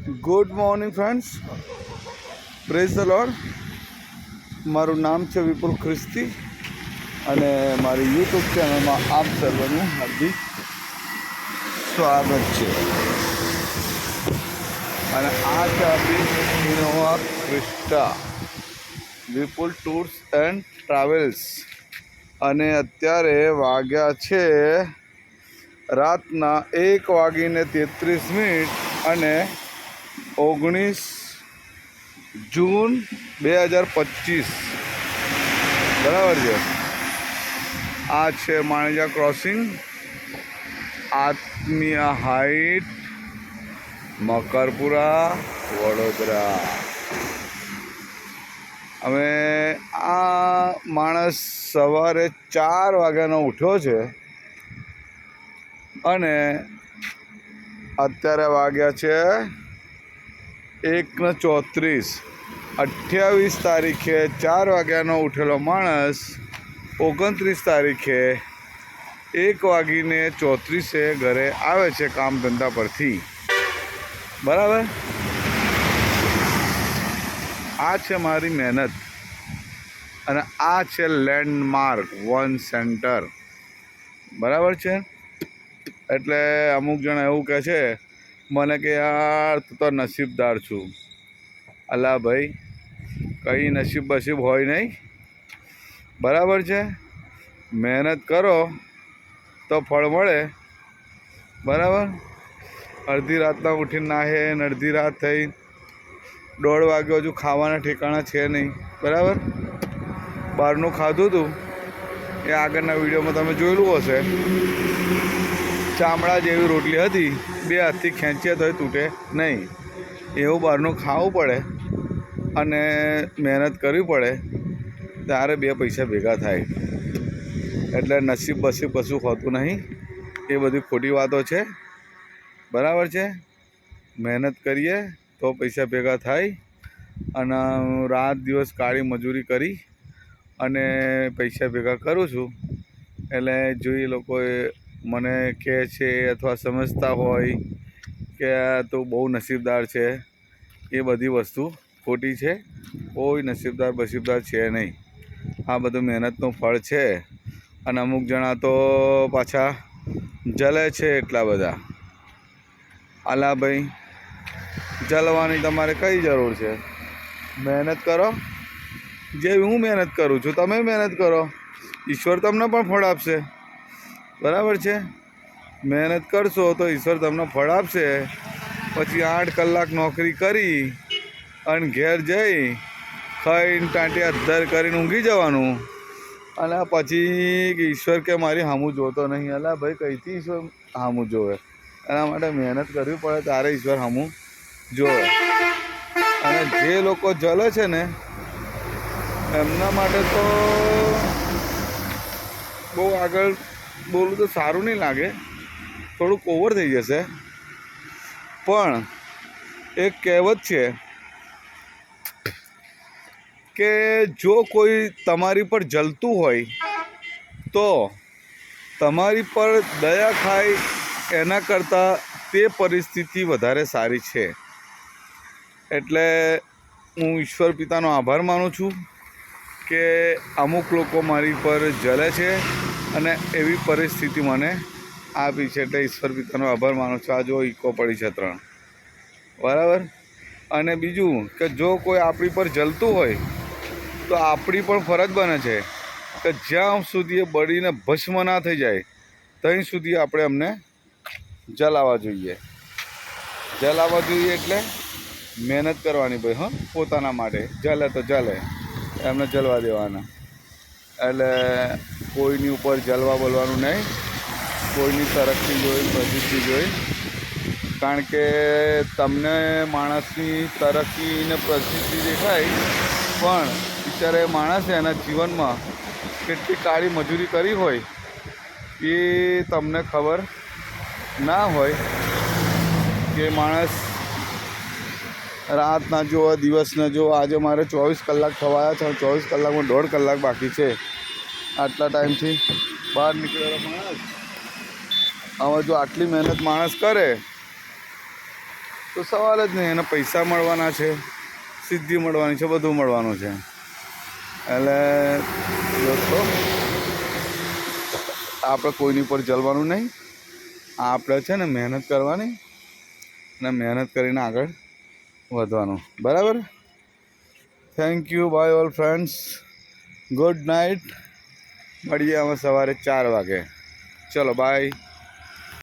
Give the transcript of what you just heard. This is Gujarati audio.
Good morning friends, praise the lord. મારું નામ છે વિપુલ ખ્રિસ્તી અને મારી યુટ્યુબ ચેનલમાં આપ સર્વનું હાર્દિક સ્વાગત છે. અને આ છે આપણી Innova Crysta Vipul tours and travels. અને અત્યારે વાગ્યા છે રાતના 1:33 અને 19 જૂન 2025. બરાબર છે. આ છે માણેજા ક્રોસિંગ, આત્મીય હાઇટ, મકરપુરા, વડોદરા. હવે આ માણસ સવારે 4 વાગ્યાનો ઉઠ્યો છે અને અત્યારે વાગ્યા છે 1:34. 28 તારીખે 4 વાગ્યાનો ઉઠેલો માણસ 29 તારીખે 1:34 ઘરે આવે છે કામ ધંધા પરથી. બરાબર. આ છે મારી મહેનત અને આ છે લેન્ડમાર્ક વન સેન્ટર. બરાબર છે. એટલે અમુક જણા એવું કહે છે મને કે યાર તું તો નસીબદાર છું. અલા ભાઈ, કંઈ નસીબ બસીબ હોય નહીં. બરાબર છે. મહેનત કરો તો ફળ મળે. બરાબર. અડધી રાતના ઉઠીને નાહે ને અડધી રાત થઈ 1:30 વાગ્યો હજુ ખાવાના ઠેકાણા છે નહીં. બરાબર. બહારનું ખાધું હતું એ આગળના વિડીયોમાં તમે જોયેલું હશે. ચામડા જેવી રોટલી હતી, 2 હાથથી ખેંચીએ તોય તૂટે નહીં. એવું બહારનું ખાવું પડે અને મહેનત કરવી પડે ત્યારે 2 પૈસા ભેગા થાય. એટલે નસીબ બસીબ કશું હોતું નહીં. એ બધી ખોટી વાતો છે. બરાબર છે. મહેનત કરીએ તો પૈસા ભેગા થાય. અને રાત દિવસ કાળી મજૂરી કરી અને પૈસા ભેગા કરું છું. એટલે જો એ લોકોએ મને કહે છે અથવા સમજતા હોય કે તું બહુ નસીબદાર છે, એ બધી વસ્તુ ખોટી છે. કોઈ નસીબદાર બસીબદાર છે નહીં. આ બધું મહેનતનું ફળ છે. અને અમુક જણા તો પાછા જલે છે એટલા બધા. આલા ભાઈ, જલવાની તમારે કઈ જરૂર છે? મહેનત કરો. જે હું મહેનત કરું છું તમે મહેનત કરો, ઈશ્વર તમને પણ ફળ આપશે. બરાબર છે. મહેનત કરશો તો ઈશ્વર તમને ફળ આપશે. પછી 8 કલાક નોકરી કરી અને ઘેર જઈ ખાઈને ટાંટિયા અદ્ધર કરીને ઊંઘી જવાનું. અને પછી ઈશ્વર કે મારી સામું જોતો નહીં. અલા ભાઈ, કઈથી ઈશ્વર સામું જોવે? એના માટે મહેનત કરવી પડે ત્યારે ઈશ્વર સામું જોવે. અને જે લોકો જલે છે ને એમના માટે તો બહુ આગળ બોલું તો સારું નહીં લાગે, થોડુંક ઓવર થઈ જશે. પણ એક કહેવત છે કે જો કોઈ તમારી પર જલતું હોય તો તમારી પર દયા ખાય એના કરતાં તે પરિસ્થિતિ વધારે સારી છે. એટલે હું ઈશ્વર પિતાનો આભાર માનું છું કે અમુક લોકો મારી પર જલે છે અને એવી પરિસ્થિતિ મને આપી છે. એટલે ઈશ્વર પિતાનો આભાર માનું છું. આ જો ઈકો પડી છે 3. બરાબર. અને બીજું કે જો કોઈ આપણી પર જલતું હોય તો આપણી પણ ફરજ બને છે કે જ્યાં સુધી એ બળીને ભસ્મ ના થઈ જાય ત્યાં સુધી આપણે એમને જલાવવા જોઈએ. જલાવવા જોઈએ એટલે મહેનત કરવાની ભાઈ. હા, પોતાના માટે. જલે તો જલે, એમને જલવા દેવાના. એટલે કોઈની ઉપર જલવા બોલવાનું નહીં. કોઈની તરક્કી જોઈ, પ્રસિદ્ધિ જોઈ. કારણ કે તમને માણસની તરક્કી ને પ્રસિદ્ધિ દેખાય પણ બિચારે માણસે એના જીવનમાં કેટલી કાળી મજૂરી કરી હોય એ તમને ખબર ના હોય. કે માણસ રાતના જો, દિવસના જો. આજે મારે 24 કલાક થવાયા છે. 24 કલાકમાં 1.5 કલાક બાકી છે. આટલા ટાઈમથી બહાર નીકળેલો માણસ હવે જો આટલી મહેનત માણસ કરે તો સવાલ જ નહીં. એને પૈસા મળવાના છે, સિદ્ધિ મળવાની છે, બધું મળવાનું છે. એટલે દોસ્તો આપણે કોઈની પર જલવાનું નહીં. આપણે છે ને મહેનત કરવાની અને મહેનત કરીને આગળ વધવાનું. બરાબર. Thank you. Bye all friends. Good night. મળીએ અમે સવારે 4 વાગે. ચલો બાય.